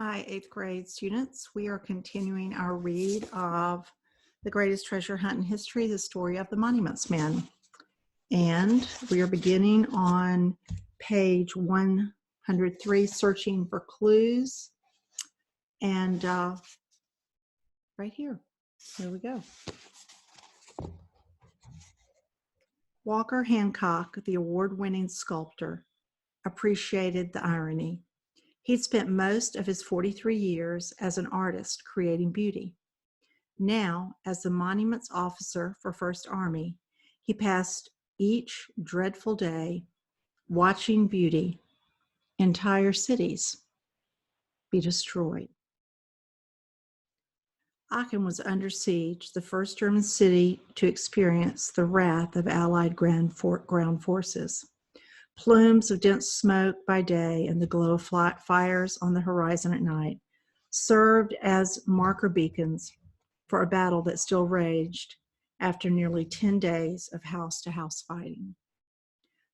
Hi, 8th grade students. We are continuing our read of The Greatest Treasure Hunt in History, the story of the Monuments Men. And we are beginning on page 103, Searching for Clues. And right here we go. Walker Hancock, the award-winning sculptor, appreciated the irony. He'd spent most of his 43 years as an artist creating beauty. Now, as the monuments officer for First Army, he passed each dreadful day watching beauty, entire cities, be destroyed. Aachen was under siege, the first German city to experience the wrath of Allied ground forces. Plumes of dense smoke by day and the glow of fires on the horizon at night served as marker beacons for a battle that still raged after nearly 10 days of house-to-house fighting.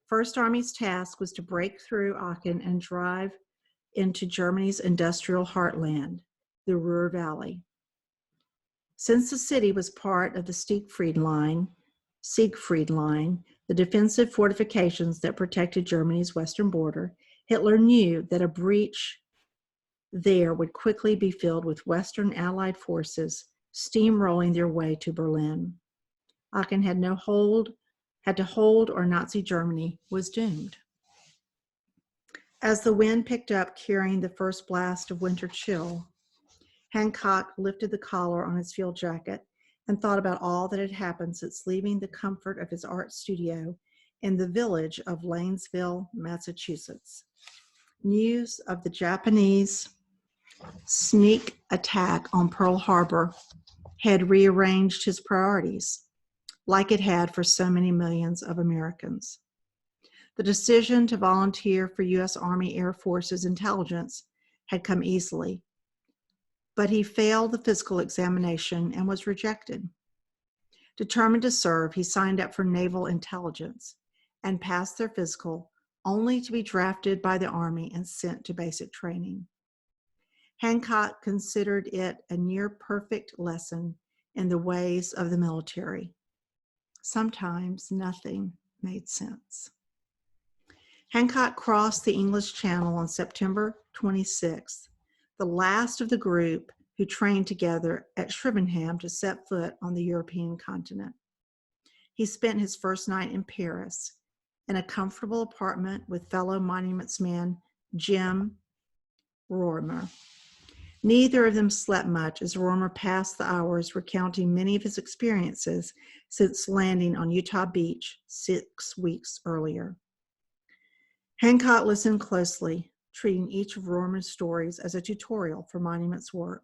First Army's task was to break through Aachen and drive into Germany's industrial heartland, the Ruhr Valley. Since the city was part of the Siegfried Line, the defensive fortifications that protected Germany's western border, Hitler knew that a breach there would quickly be filled with Western Allied forces steamrolling their way to Berlin. Aachen had to hold or Nazi Germany was doomed. As the wind picked up carrying the first blast of winter chill, Hancock lifted the collar on his field jacket and thought about all that had happened since leaving the comfort of his art studio in the village of Lanesville, Massachusetts. News of the Japanese sneak attack on Pearl Harbor had rearranged his priorities, like it had for so many millions of Americans. The decision to volunteer for U.S. Army Air Force's intelligence had come easily, but he failed the physical examination and was rejected. Determined to serve, he signed up for naval intelligence and passed their physical, only to be drafted by the Army and sent to basic training. Hancock considered it a near-perfect lesson in the ways of the military. Sometimes nothing made sense. Hancock crossed the English Channel on September 26th, the last of the group who trained together at Shrivenham to set foot on the European continent. He spent his first night in Paris in a comfortable apartment with fellow monuments man Jim Rorimer. Neither of them slept much as Rorimer passed the hours recounting many of his experiences since landing on Utah Beach 6 weeks earlier. Hancock listened closely, treating each of Rorimer's stories as a tutorial for monuments work.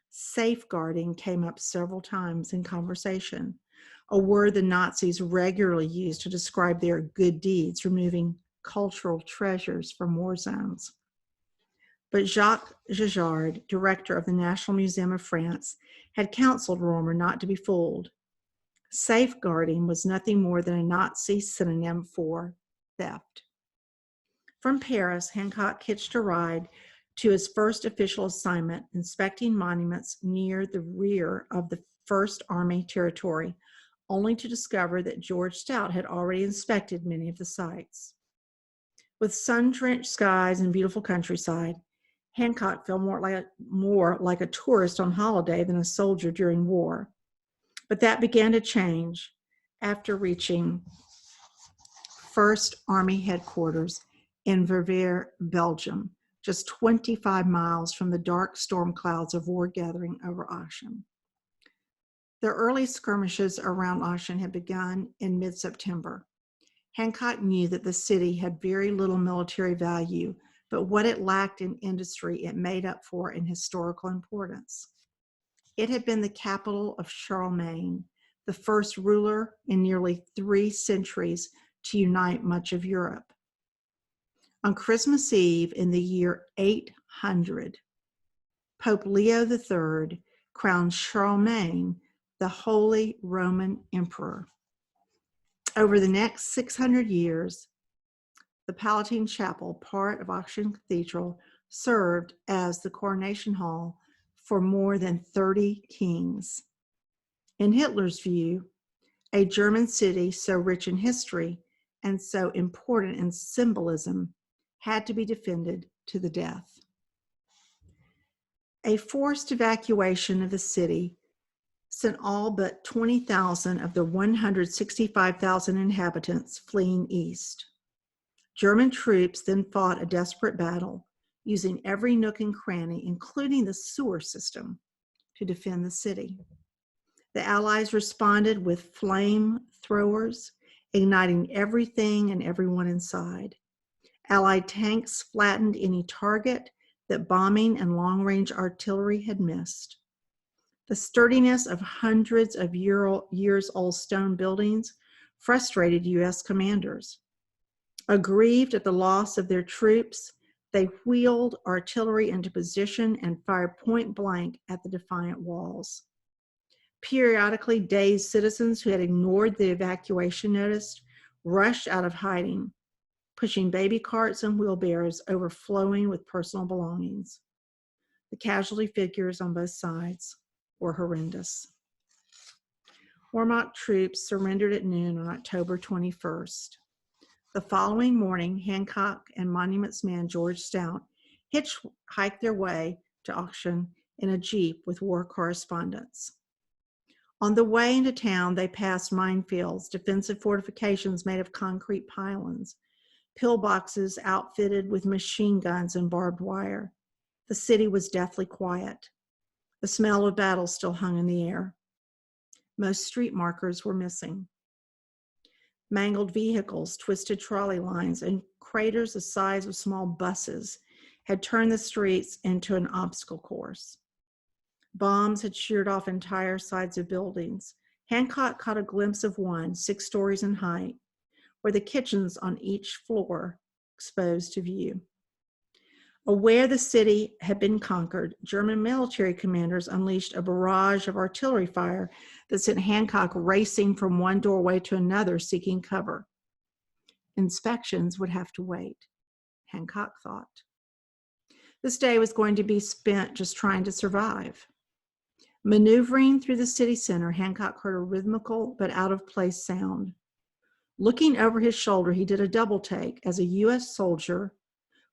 Safeguarding came up several times in conversation, a word the Nazis regularly used to describe their good deeds, removing cultural treasures from war zones. But Jacques Jajard, director of the National Museum of France, had counseled Rorimer not to be fooled. Safeguarding was nothing more than a Nazi synonym for theft. From Paris, Hancock hitched a ride to his first official assignment, inspecting monuments near the rear of the First Army territory, only to discover that George Stout had already inspected many of the sites. With sun-drenched skies and beautiful countryside, Hancock felt more like a tourist on holiday than a soldier during war. But that began to change after reaching First Army headquarters in Verviers, Belgium, just 25 miles from the dark storm clouds of war gathering over Aachen. The early skirmishes around Aachen had begun in mid-September. Hancock knew that the city had very little military value, but what it lacked in industry, it made up for in historical importance. It had been the capital of Charlemagne, the first ruler in nearly 3 centuries to unite much of Europe. On Christmas Eve in the year 800, Pope Leo III crowned Charlemagne the Holy Roman Emperor. Over the next 600 years, the Palatine Chapel, part of Aachen Cathedral, served as the coronation hall for more than 30 kings. In Hitler's view, a German city so rich in history and so important in symbolism had to be defended to the death. A forced evacuation of the city sent all but 20,000 of the 165,000 inhabitants fleeing east. German troops then fought a desperate battle, using every nook and cranny, including the sewer system, to defend the city. The Allies responded with flamethrowers, igniting everything and everyone inside. Allied tanks flattened any target that bombing and long-range artillery had missed. The sturdiness of hundreds of years-old stone buildings frustrated U.S. commanders. Aggrieved at the loss of their troops, they wheeled artillery into position and fired point blank at the defiant walls. Periodically, dazed citizens who had ignored the evacuation notice rushed out of hiding, pushing baby carts and wheelbarrows overflowing with personal belongings. The casualty figures on both sides were horrendous. Wehrmacht troops surrendered at noon on October 21st. The following morning, Hancock and Monuments man George Stout hitchhiked their way to auction in a Jeep with war correspondents. On the way into town, they passed minefields, defensive fortifications made of concrete pylons, pillboxes outfitted with machine guns and barbed wire. The city was deathly quiet. The smell of battle still hung in the air. Most street markers were missing. Mangled vehicles, twisted trolley lines, and craters the size of small buses had turned the streets into an obstacle course. Bombs had sheared off entire sides of buildings. Hancock caught a glimpse of one, 6 stories in height, where the kitchens on each floor exposed to view. Aware the city had been conquered, German military commanders unleashed a barrage of artillery fire that sent Hancock racing from one doorway to another seeking cover. Inspections would have to wait, Hancock thought. This day was going to be spent just trying to survive. Maneuvering through the city center, Hancock heard a rhythmical but out-of-place sound. Looking over his shoulder, he did a double take as a U.S. soldier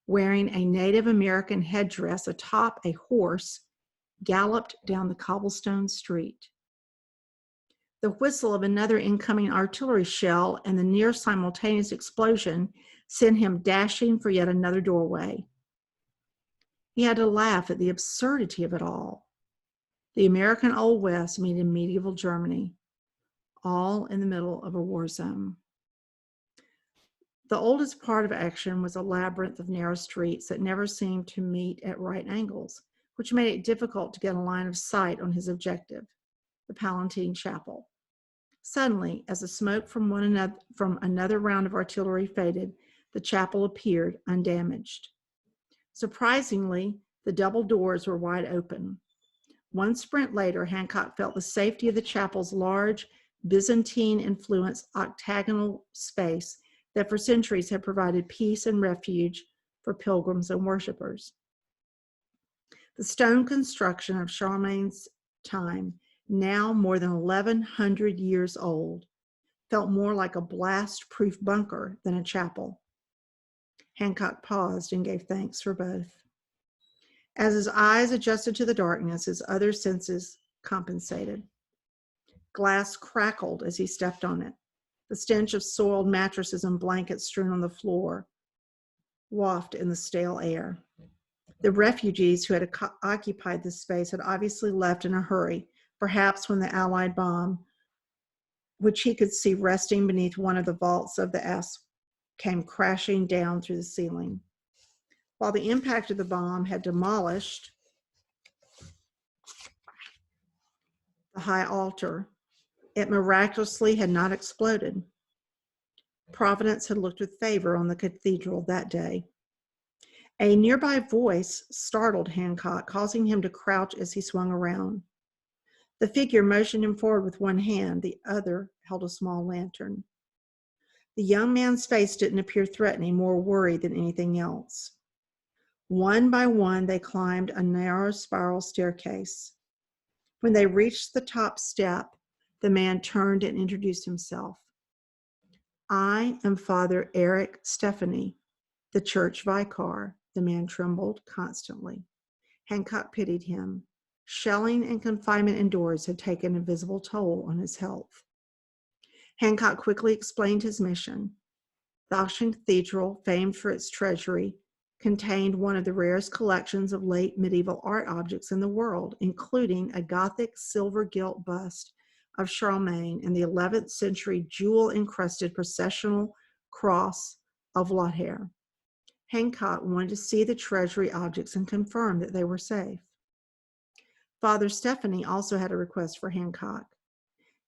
wearing a Native American headdress atop a horse galloped down the cobblestone street. The whistle of another incoming artillery shell and the near simultaneous explosion sent him dashing for yet another doorway. He had to laugh at the absurdity of it all. The American Old West meeting medieval Germany, all in the middle of a war zone. The oldest part of action was a labyrinth of narrow streets that never seemed to meet at right angles, which made it difficult to get a line of sight on his objective, the Palatine Chapel. Suddenly, as the smoke from another round of artillery faded, the chapel appeared undamaged. Surprisingly, the double doors were wide open. One sprint later, Hancock felt the safety of the chapel's large, Byzantine-influenced octagonal space that for centuries had provided peace and refuge for pilgrims and worshipers. The stone construction of Charlemagne's time, now more than 1,100 years old, felt more like a blast-proof bunker than a chapel. Hancock paused and gave thanks for both. As his eyes adjusted to the darkness, his other senses compensated. Glass crackled as he stepped on it. The stench of soiled mattresses and blankets strewn on the floor wafted in the stale air. The refugees who had occupied this space had obviously left in a hurry, perhaps when the Allied bomb, which he could see resting beneath one of the vaults of the S, came crashing down through the ceiling. While the impact of the bomb had demolished the high altar, it miraculously had not exploded. Providence had looked with favor on the cathedral that day. A nearby voice startled Hancock, causing him to crouch as he swung around. The figure motioned him forward with one hand, the other held a small lantern. The young man's face didn't appear threatening, more worried than anything else. One by one, they climbed a narrow spiral staircase. When they reached the top step, the man turned and introduced himself. I am Father Eric Stephanie, the church vicar. The man trembled constantly. Hancock pitied him. Shelling and confinement indoors had taken a visible toll on his health. Hancock quickly explained his mission. The Auction Cathedral, famed for its treasury, contained one of the rarest collections of late medieval art objects in the world, including a Gothic silver gilt bust of Charlemagne and the 11th century jewel-encrusted processional cross of Lothair. Hancock wanted to see the treasury objects and confirm that they were safe. Father Stephanie also had a request for Hancock.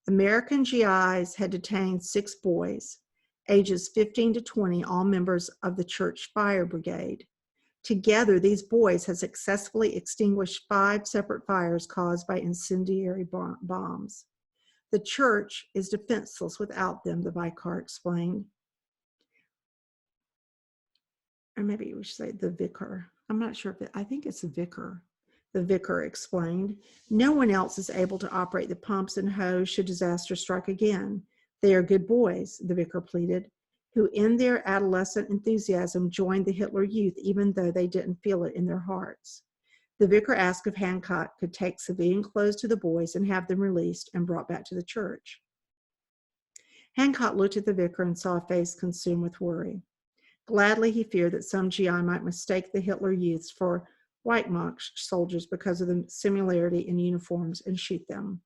American GIs had detained 6 boys, ages 15 to 20, all members of the church fire brigade. Together, these boys had successfully extinguished 5 separate fires caused by incendiary bombs. The church is defenseless without them, the vicar explained. Or maybe we should say the vicar. I'm not sure if I think it's the vicar. The vicar explained. No one else is able to operate the pumps and hose should disaster strike again. They are good boys, the vicar pleaded, who in their adolescent enthusiasm joined the Hitler Youth even though they didn't feel it in their hearts. The vicar asked if Hancock could take civilian clothes to the boys and have them released and brought back to the church. Hancock looked at the vicar and saw a face consumed with worry. Gladly, he feared that some GI might mistake the Hitler Youths for Wehrmacht soldiers because of the similarity in uniforms and shoot them.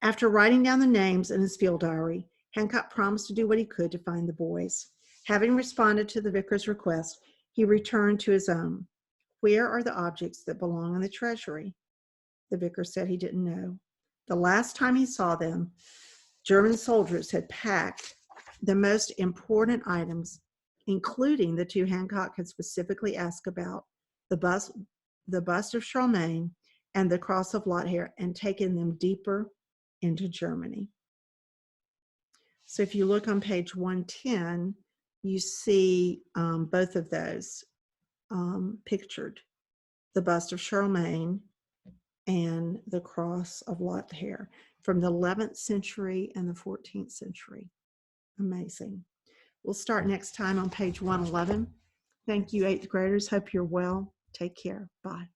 After writing down the names in his field diary, Hancock promised to do what he could to find the boys. Having responded to the vicar's request, he returned to his own. Where are the objects that belong in the treasury? The vicar said he didn't know. The last time he saw them, German soldiers had packed the most important items, including the 2 Hancock had specifically asked about, the bust of Charlemagne and the cross of Lothair, and taken them deeper into Germany. So if you look on page 110, you see both of those pictured, the bust of Charlemagne and the cross of Lothair from the 11th century and the 14th century. Amazing. We'll start next time on page 111. Thank you, 8th graders. Hope you're well. Take care. Bye.